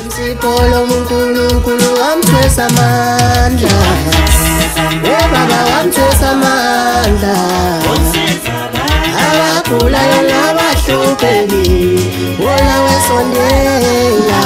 Insipolo uNkulunkulu wamthwesa amandla, Baba wamthwesa amandla, abagulayo nabahlupheki wona wesondela.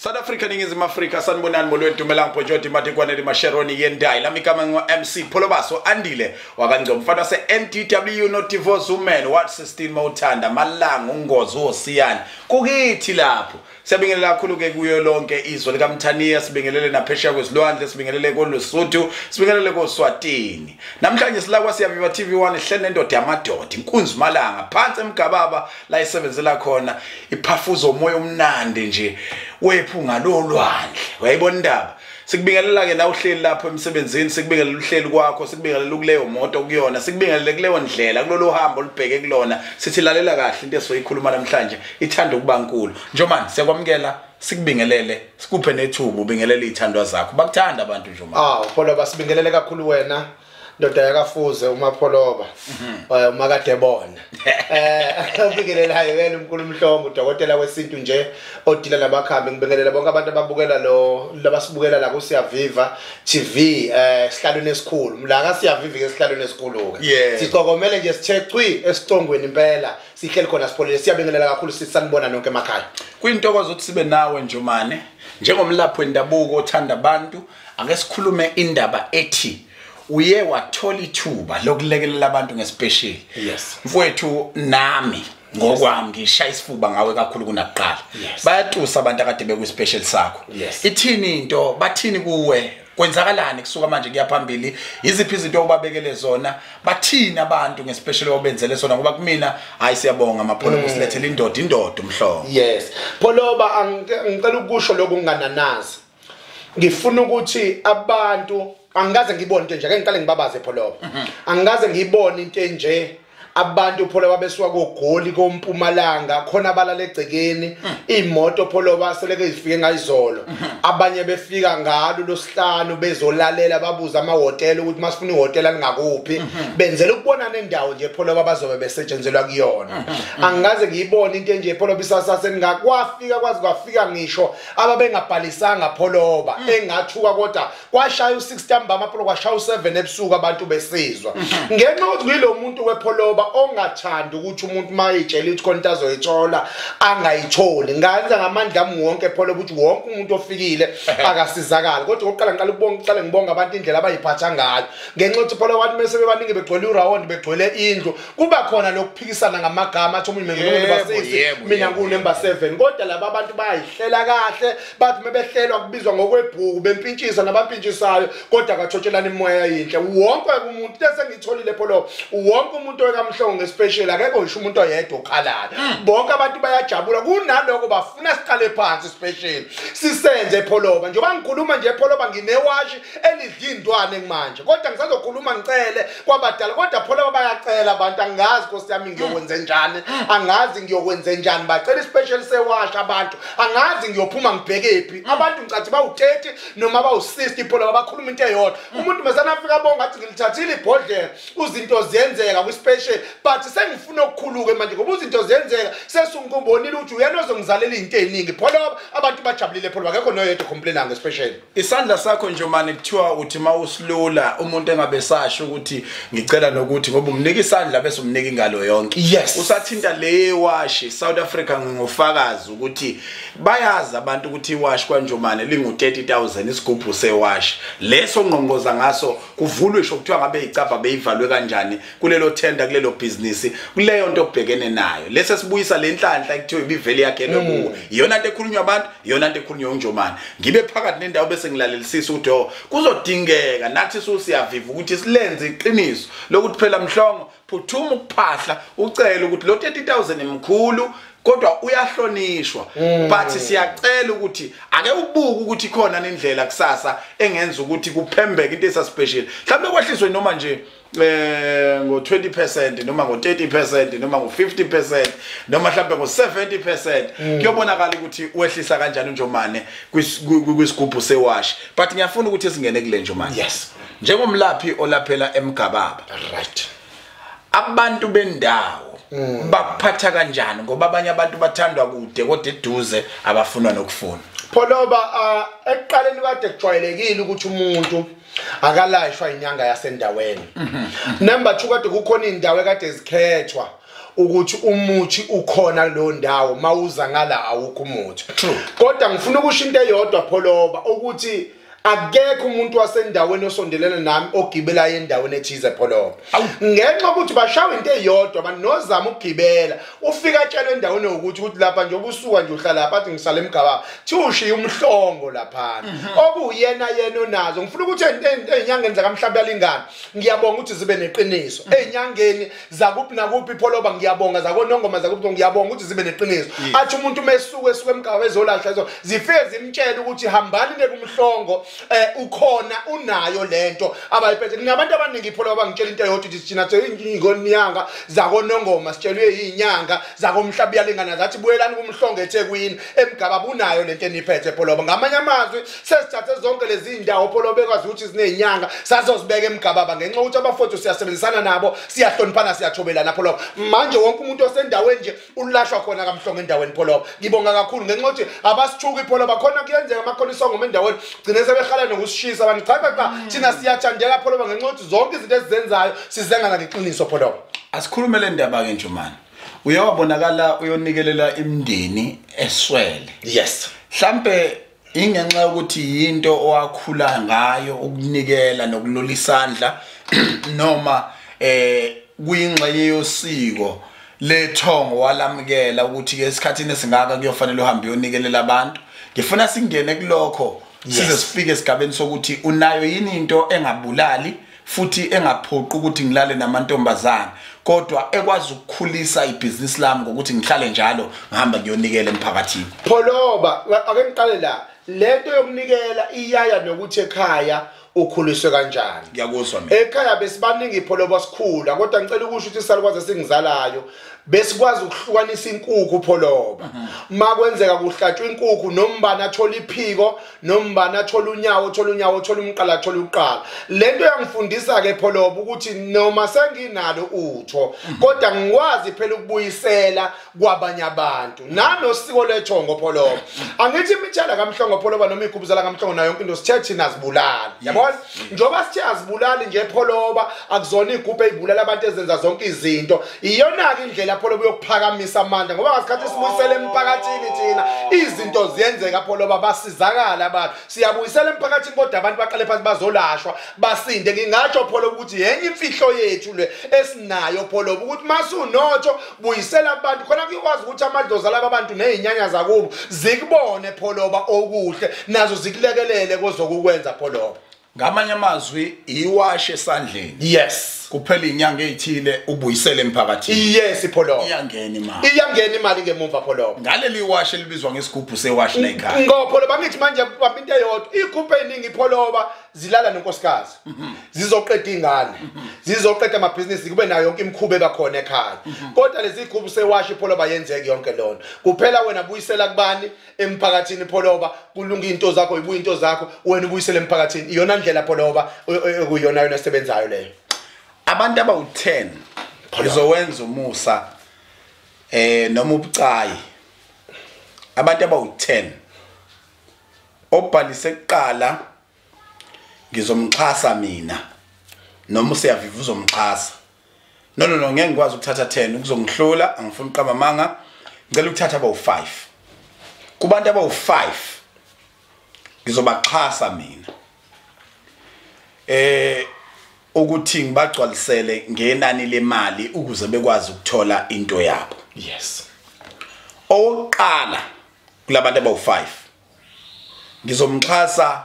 South Africa ningizimu Afrika sanibonani molwedumela ngibhojodi matikwane masheroni yendai lami kama ngo MC Pholobaso andile wakangco mfana wase NTW notivoz women what 16 mawuthanda malanga ungozi osiyani kukithi lapho siyabingelela kakhulu ke kuyo lonke izwe lika Mthaniya sibingelele naphesheya kwezilwandle sibingelele koLesotho sibingelele koSwatini namhlanje silakwa siyaviva TV1 ehlele nendoda yamadoda inkunzi malanga phansi emgababa la isebenzela khona iphafuza umoya omnandi nje wephunga lolwandle wayibona indaba sikubingelela ke na uhleli lapho emsebenzini sikubingelela uhleli kwakho sikubingelela kuleyo moto kuyona sikubingelele kuleyo ndlela kulolu hambo olubheke kulona sithi lalela kahle into esizoyikhuluma namhlanje ithanda ukuba nkulu njomani siyakwamukela sikubingelele sikuphe nethuba ubingelele izithandwa zakho bakuthanda abantu njomani Pholoba sibingelele kakhulu wena ndoda yakafuze uMapholoba umakade bona ubingelelayo wena uNkulunkulu udokotela wesintu nje odila nabakhambi ngibingelela bonke abantu ababukela labasibukela la ku Siyaviva TV sihlalweni esikhulu mlaka Siyaviva ke sihlalweni esikhulu ke siqokomele nje sithe cwi esitongweni impela sihleli khona sipholile siyabingelela kakhulu sisanibona nonke emakhaya kuyintokozo ukuthi sibe nawe njomane njengomlapho wendabuko othanda abantu ake sikhulume indaba ethi uye wathola ithuba lokulekelela abantu ngespecial mfowethu nami ngokwami ngishaya isifuba ngawe kakhulu kunakuqala bayatusa abantu akade bekuspecial sakho ithini into bathini kuwe kwenzakalani kusuka manje kuyaphambili iziphi izinto obabekele zona bathini abantu ngespecial obenzele sona ngoba kumina hayi siyabonga amapholo usilethele indoda umhlobo Pholoba angicela ukusho lokungananazi ngifuna ukuthi abantu angaze ngibone into nje ake ngiqale ngibabaze Pholoba angaze ngibone into nje abantu Pholoba besuka koGoli koMpumalanga khona abalala egcekeni imoto Pholoba seleke zifike ngayizolo abanye befika ngalo losihlanu bezolalela babuza amahotela ukuthi masifuna ihotela lingakuphi benzela ukubona nendawo nje Pholoba bazobe besetshenzelwa kuyona angaze ngiyibone into nje Pholoba isasase ningakwafika kwazi kwafika ngisho ababengabhalisanga Pholoba engathuka kodwa kwashaya u6 ntambama Pholoba kwashaya u7 ebusuku abantu besizwa ngenxa ukuthi ngilo muntu wePholoba ongathanda ukuthi umuntu mayitshela ukuthi konke azoyithola angayitholi nganza ngamandla ami wonke Pholoba ukuthi wonke umuntu ofikile akasizakala kodwa oqala ngiqale ngibonga abantu indlela abayiphatha ngayo ngenxa ukuthi Pholoba wathi mase bebaningi begcwele uround begcwele indlu kuba khona lokuphikisana ngamagama athi umuntu ngene basisi mina ngune number 7 kodwa laba abantu bayihlela kahle bathi mebehlelwa kubizwa ngokwebhuku bempintshisa nabampintshisayo kodwa akathotshelana imoya yinhle wonke umuntu bese ngitholile Pholoba wonke umuntu okamhlongo ngespecial akekho ngisho umuntu oyedwa okhalayo bonke abantu bayajabula kunaloko bafuna siqale phansi special sisenze Pholoba njengoba ngikhuluma nje Pholoba nginewashi elidla indwane manje kodwa ngisazokhuluma ngicele kwabadala kodwa Pholoba bayacela abantu angazi Nkosi yami ngiyokwenza njani angazi ngiyokwenza njani bacela ispecial sewashi abantu angazi ngiyophuma ngibhekephi abantu ngicathi bawu30 noma bawu60 Pholoba bakhuluma into eyodwa umuntu mesana afika bonga athi ngilithathile ibhodlela uzinto ziyenzeka kwispecial but sengifuna ukukhuluka manje ngoba izinto ziyenzeka sesungibonile ukuthi uyena ozongizalela izinto eziningi Pholoba abantu bajabulile Pholoba akekho noyedwa complain ngespecial isandla sakho njomani kuthiwa uthi mawusilula umuntu engabe sasho ukuthi ngicela nokuthi ngoba umnika isandla bese umnika ingalo yonke usathinta le washi South Africa ngingofakazi ukuthi bayazi abantu ukuthi iwashi kwanjomani lingu 30,000 isigubhu sewashi leso ngqonqoza ngaso kuvulwe isho kuthiwa ngabe icapha beyivalwe kanjani kulelo tender kulelo business kuleyo nto obhekene nayo lese sibuyisa lenhlanhla ekuthiwa ibivele yakhelwe kuwe iyona nto ekhulunywa abantu iyona nto ekhulunywa unjomani ngibe phakathi nendawo bese ngilalelisisa ukuthi kuzodingeka nathi Siyaviva ukuthi silenze iqiniso lokuthi phela mhlongo phuthuma ukuphahla ucela ukuthi lo 30,000 emkhulu kodwa uyahlonishwa but siyacela ukuthi ake ubuke ukuthi khona nendlela kusasa engenza ukuthi kuphembeke into esaspecial mhlawumbe kwehliswe noma nje ngo 20% noma ngo 30% noma ngo 50% noma mhlawumbe ngo 70% kuyobonakala ukuthi wehlisa kanjani unjomane kwisigubhu sewashi but ngiyafuna ukuthi singene kule njomane njengomlaphi olaphela emgababa right abantu bendawo bakuphatha kanjani ngoba abanye abantu bathandwa kude kodwa eduze abafuna nokufuna. Pholoba ekuqaleni kade kujwayelekile ukuthi umuntu akalayishwa inyanga yasendaweni. Number 2 kade kukhona indawo ekade zikhethwa ukuthi umuthi ukhona lo ndawo mawuza ngala awukho umuthi. Kodwa ngifuna ukusho into eyodwa Pholoba ukuthi akekho umuntu wasendaweni osondelene nami ogibela endaweni ethize Pholoba. Ngenxa ukuthi bashawa into eyodwa banozama ukugibela ufika tshela endaweni ukuthi lapha nje obusuka nje uhlala lapha athi ngisala emgaba thi ushiya umhlongo lapha okuyena onazo. Ngifuna ukuthi ezinyangeni zakamhlaba yalingana ngiyabonga ukuthi zibe neqiniso ezinyangeni zakuphi nakuphi Pholoba ngiyabonga zakonongoma zakuphi ngiyabonga ukuthi zibe neqiniso athi umuntu mesuka emgaba ezolahla ezo zifike zimtshela ukuthi hambani nekumhlongo ukhona unayo lento abayiphethe. Ngabantu abaningi Pholoba ngitshela into eyodwa ukuthi thina ingonyanga zakonongoma sitshelwe izinyanga zakomhlaba yalingana zathi buyelani kumhlongo eThekwini emgaba bunayo lento eniphethe Pholoba. Ngamanye amazwi sesithathe zonke lezi indawo Pholoba ekwazi ukuthi zinezinyanga sazozibeka emgaba ngenxa ukuthi abafowethu siyasebenzisana nabo siyahloniphana siyathobelana Pholoba. Manje wonke umuntu osendaweni nje ulashwa khona kamhlongo endaweni Pholoba. Ngibonga kakhulu ngenxa ukuthi abasithuki Pholoba khona kuyenzeka amakhonisongo endaweni gcine sebekhala nokusishisa abantu cha thina siyathandela Pholoba ngenxa ukuthi zonke izinto ezizenzayo sizenga ngeqiniso Pholoba. Asikhulume le ndaba ke Njomani. Uyawabonakala uyonikelela imindeni eswele. Yes. Mhlambe ingenxa ukuthi into owakhula ngayo ukunikela nokulula isandla noma kuyingxenye yosiko lethongo walamukela ukuthi ke esikhathini esingaka kuyofanele uhambe uyonikelela abantu. Ngifuna singene kulokho size sifike esigabeni sokuthi unayo yini into engabulali futhi engaphoqi ukuthi ngilale namantombazana kodwa ekwazi ukukhulisa ibhizinisi lami ngokuthi ngihlale njalo ngihamba ngiyonikela emphakathini. Pholoba ake ngiqale la lento yokunikela iyaya nokuthi ekhaya ukhuliswe kanjani. Ngiyakuzwa mina. Ekhaya besibaningi Pholoba sikhula kodwa ngicela ukusho ukuthi isalukwazi esingizalayo besikwazi ukuhlukanisa inkukhu Pholoba. Makwenzeka kuhlatshwa inkukhu nombani athola iphiko nombani athola unyawo athola umqala athola uqala. Lento yangifundisa ke Pholoba ukuthi noma senginalo utho kodwa ngikwazi phela ukubuyisela kwabanye abantu nanosiko lethongo Pholoba. Angithi imitshala kamhlongo Pholoba noma igubuzela kamhlongo nayo yonke into sithe thina azibulali. Yabona njoba sithe azibulali nje Pholoba akuzona igubhe ezibulala abantu ezenza zonke izinto iyona ke indlela Pholoba yokuphakamisa amandla ngoba ngasikhathi sibuyisela emphakathini thina izinto ziyenzeka Pholoba basizakala abantu siyabuyisela emphakathini kodwa abantu baqale phansi bazolashwa basinde. Ngingatsho Pholoba ukuthi yenye imfihlo yethu le esinayo Pholoba ukuthi masunotho buyisela abantu khona kuyokwazi ukuthi amadlozi alaba abantu nezinyanya zakubo zikubone Pholoba okuhle nazo zikulekelele kozokukwenza Pholoba. Ngamanye amazwi iwashi esandleni. Yes. Kuphela inyanga ezithile ubuyisele emphakathini. Yes Pholoba. Iyangena imali ngemuva Pholoba. Ngaleli washi elibizwa ngesigubhu sewashi la ekhaya. Ngo Pholoba ngithi manje into eyodwa igubhu eziningi Pholoba zilala nonkosikazi. Zizoqeda ingane. Zizoqeda amabhizinisi kube nayo yonke imikhuba ebakhona ekhaya. Kodwa lezi igubhu sewashi Pholoba yenzeke yonke lona. Kuphela wena buyisela kubani emphakathini Pholoba kulunga into zakho ibuye into zakho wena ubuyisele emphakathini. Iyona ndlela Pholoba okuyona yona esebenzayo leyo. Abantu abawu10 izowenza umusa noma ubucayi. Abantu abawu10 obhalise kuqala ngizomxhasa mina noma usiyaviva uzomxhasa. No ngeke ngikwazi ukuthatha 10 ukuzongihlula angifuni uqamba amanga ngicela ukuthatha abawu5. Kubantu abawu5 ngizobaxhasa mina ukuthi ngibagcwalisele ngenani lemali ukuze bekwazi ukuthola into yabo. Yes. Oqala kulabantu abawu5 ngizomxhasa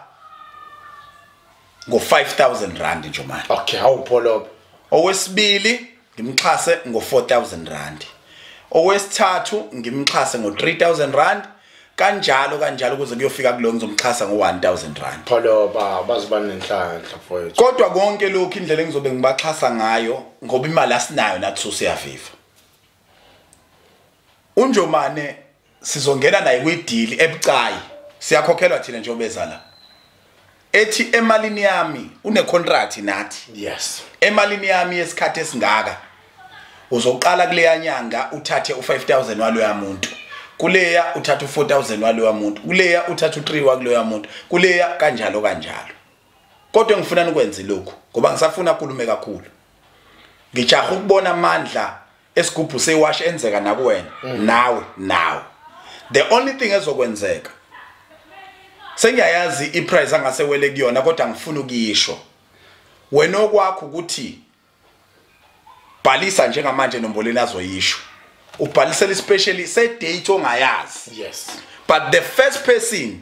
ngo5,000 rand Njomani. Okay, hawu Pholoba. Owesibili ngimxhase ngo4,000 rand. Owesithathu ngimxhase ngo3,000 rand. Kanjalo ukuze kuyofika kulo ngizomxhasa ngo1,000 rand. Pholoba bazibana nenhlanhla mfowethu. Kodwa konke lokhu indlela engizobe ngibaxhasa ngayo ngoba imali asinayo nathi siyaviva. UNjomane sizongena naye kwideal ebucayi. Siyakhokhelwa thina nje obezala. Ethi emalini yami une contract nathi. Yes. Emalini yami yesikhathi esingaka uzoqala kuleya nyanga uthathe u5000 waloya muntu, kuleya uthatha u4000 waloya muntu, kuleya uthatha u3 wakuloya muntu, kuleya kanjalo kanjalo. Kodwa ngifuna ukwenza lokho ngoba ngisafuna ukulume kakhulu. Ngijaha ukubona amandla esigubhu sewashi enzeka nakuwena nawe. The only thing ezokwenzeka sengiyayazi iprice angasewele kuyona kodwa ngifuna ukuyisho. Wena okwakho ukuthi bhalisa njengamanje nomboleni azoyisho. Ubhalisela especially se date ongayazi. Yes. But the first person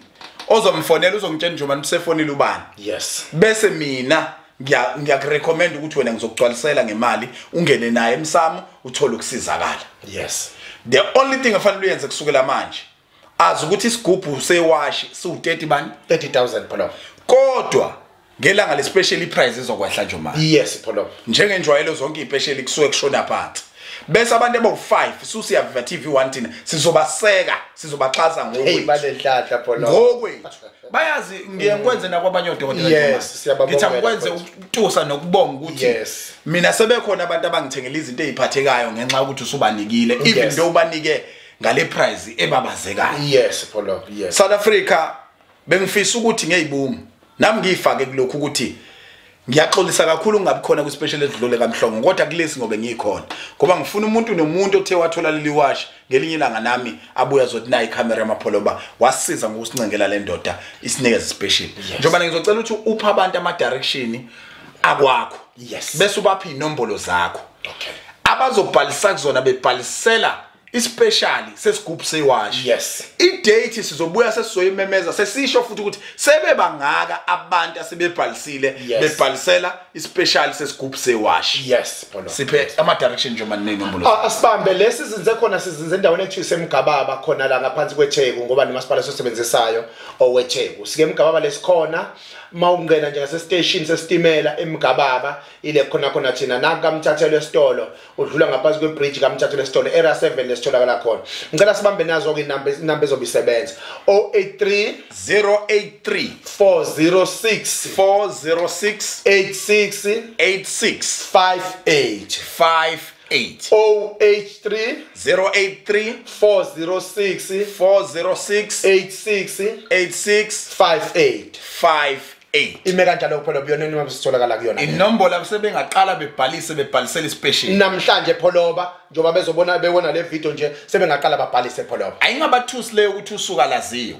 ozomfonela uzongitshela nje manje usefonile ubani. Yes. Bese mina ngiyakurecommend ukuthi wena ngizokugcwalisela ngemali ungene naye emsamo uthola ukusizakala. Yes. The only thing afanele uyenze kusukela manje azi ukuthi isigubhu sewashi siu30 bani 30,000 pholo. Kodwa ngelanga le special price izokwehla nje manje. Yes pholo. Njengenjwayelo zonke ispecial kusuke kushona phansi. Bese abantu abo5 susiyaviva TV 1 thina sizobaseka sizobaxhasa ngokwethu. Hey balenhlanhla pholo. Ngokwethu. Bayazi ngiyekwenze nakwabanye odokotela nje. Yes, siyababonga. Ngithi angikwenze ukutusa nokubonga ukuthi Yes. mina sebekhona abantu abangithengela izinto eziphathekayo ngenxa ukuthi usubanikile even though ubanike ngale price ebabazekayo. Yes pholo. Yes. South Africa bengifisa ukuthi ngeyibumi nami ngifake kulokhu ukuthi ngiyaxolisa kakhulu ungabikhona ku special edlule kaMhlongo kodwa kulesi ngobe ngikhona ngoba ngifuna umuntu nomuntu othe wathola leli washi ngelinye ilanga nami abuya zothi na icamera yamapholoba wasisiza ngokusincengela le ndoda isinikeze special njengoba ngizocela ukuthi upha abantu ama direction akwakho. Yes. Bese ubaphi inombolo zakho. Okay. Abazobhalisa kuzona bebhalisela especially sesigubhu sewashi. Yes. I-date sizobuya sesizoyimemeza sesisho futhi ukuthi sebebangaka abantu asebebhalisile bebhalisela ispecial sesigubhu sewashi. Yes pholo. Siphe ama direction nje manje nenombolo. Asibambe lesi sizinze khona sizinze endaweni ethu isemgababa khona la ngaphansi kweTheku ngoba nomasipala sosebenzisayo oweTheku. Sike emgababa lesikhona mawungena nje ngase station sesitimela emgababa ile khona thina nakamthathelo esitolo udlula ngaphansi kwebridge kamthathelo esitolo area 7 lesitholakala khona. Ngicela sibambe nazo ke inamba ezobisebenza 083 406 86 58 083 406 86 58 ime kanjalo pholo buyona noma sitholakala kuyona inombolo abasebengaqala bebhalisela ispecial namhlanje pholoba njoba bebona le video nje sebengaqala babhalise pholoba ayingabathusi leyo ukuthi usuka laziyo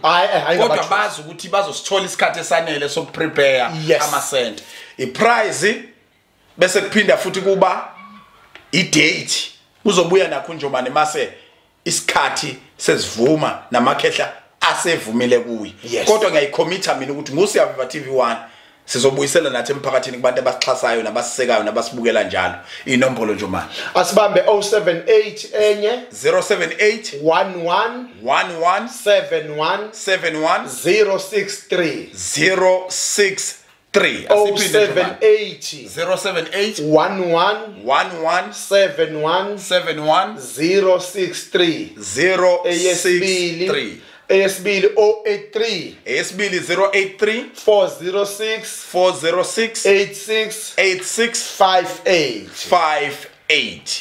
kodwa bazi ukuthi bazosithola isikhathi esanele sokuprepare ama cent iprice bese kuphinda futhi kuba i-date uzobuya nakho njomane mase isikhathi sesivuma namakhehla asevumile kuyi kodwa ngiyayicommita mina ukuthi ngusiyaviva TV1 sizobuyisela nathi emphakathini kubantu abasixhasayo nabasisekayo nabasibukela njalo inombolo njomane asibambe 078 enye 078 11 71 063 078 11 71 063 ASBili 083 ASBili 083 406 86 58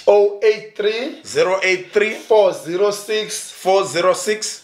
083 406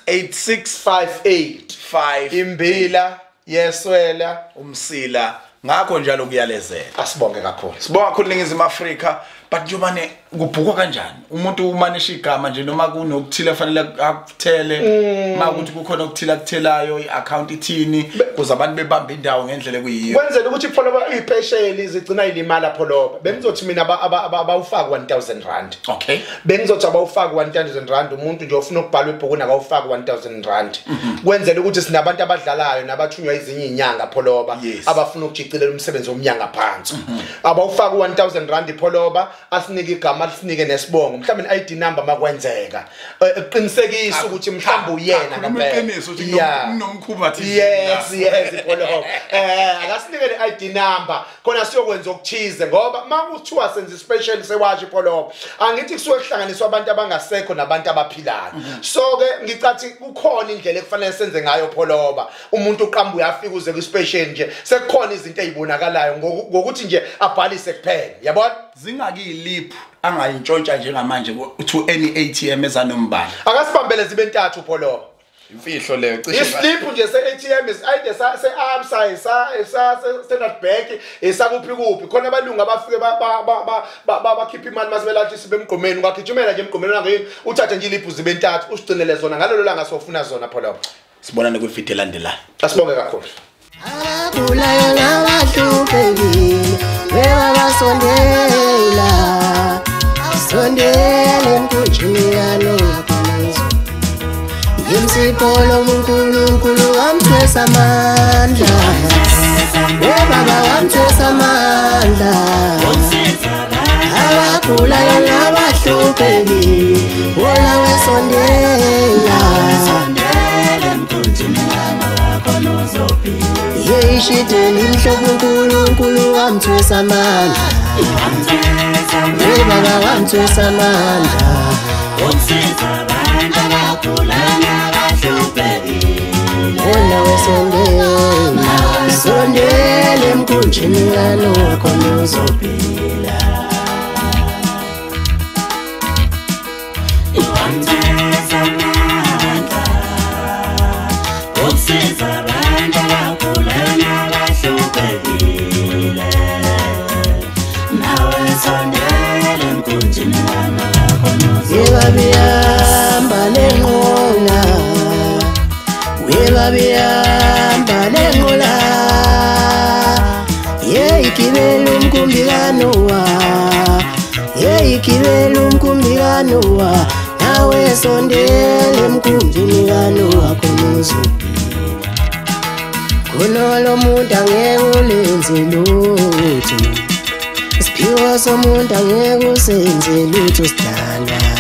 86 imbila yeswela umsila ngakho njalo kuyalezela asibonge kakhulu sibonga kakhulu ningizima Africa but njobane kubhukwa kanjani umuntu umanisha igama nje noma kunokuthila afanele akuthele makuthi kukhona ukuthila akuthelayo iaccount ithini kuze abantu bebamba indawo ngendlela kuyiyo kwenzela ukuthi pholoba ipesheli zigcina ilimala pholoba bengizothi mina abawufaka 1000 rand okay bengizothi abawufaka 1000 rand umuntu nje ofuna ukubhala ibhuku nakawufaka 1000 rand kwenzela ukuthi sinabantu abadlalayo nabathunywa izinye inyanga pholoba abafuna ukujicilela umsebenzi womnyanga phansi abawufaka 1000 rand pholoba asinike igama lisinike nesibongo mhlawumbe iID number makwenzeka eqinisekisa ukuthi mhlawumbe uyena ngempela unomkhuba thi yes pholoba akasinike iID number khona siyokwenza okuthize ngoba makuthiwa senze special sewashi pholoba angithi kusuke kuhlanganiswa abantu abangasekho nabantu abaphilayo so ke ngicathi kukhona indlela ekufanele senze ngayo pholoba umuntu uqamba uyafika uze ku special nje sekukhona izinto ezibonakalayo ngokuthi nje abhalise kuphela yabona zingakiyilip angayintshontsha njengamanje to any ATM ezanombala akasibambele zibe ntathu pholo imfihlo leyo islip nje se-ATM ayide se-ABSA Standard Bank esakuphi kuphi khona abalungu abafike bakhipha imali masibelathi sibe emgqomeni ungagijimela nje emgqomeni ngakini uthathe nje iliphu zibe ntathu usigcinele zona ngalelo langa sofuna zona pholo sibonane kwivideo elandelayo asibonge kakhulu abagulayo nabahluphekile bebabasondela sondela emkhunjini yanoyakhonezwa yimsipho uNkulunkulu wamthwesa amandla webaba wamthwesa amandla abagulayo nabahluphekile wona wesondela yeyishideni mhlobo uNkulunkulu wamthwesa amandla webaba wamthwesa amandla wona wesondela sondela emkhunjini yanokhona uzophila Yebabiyamba lenqola Webabiyamba lenqola Yeyigibela umkumbikano wa Yeyigibela umkumbikano wa nawe sondela emkhunjini yanowa khonuzo Kunolo muntu angeke ulenze lutho Siphiwo somuntu angeke usenze lutho sidala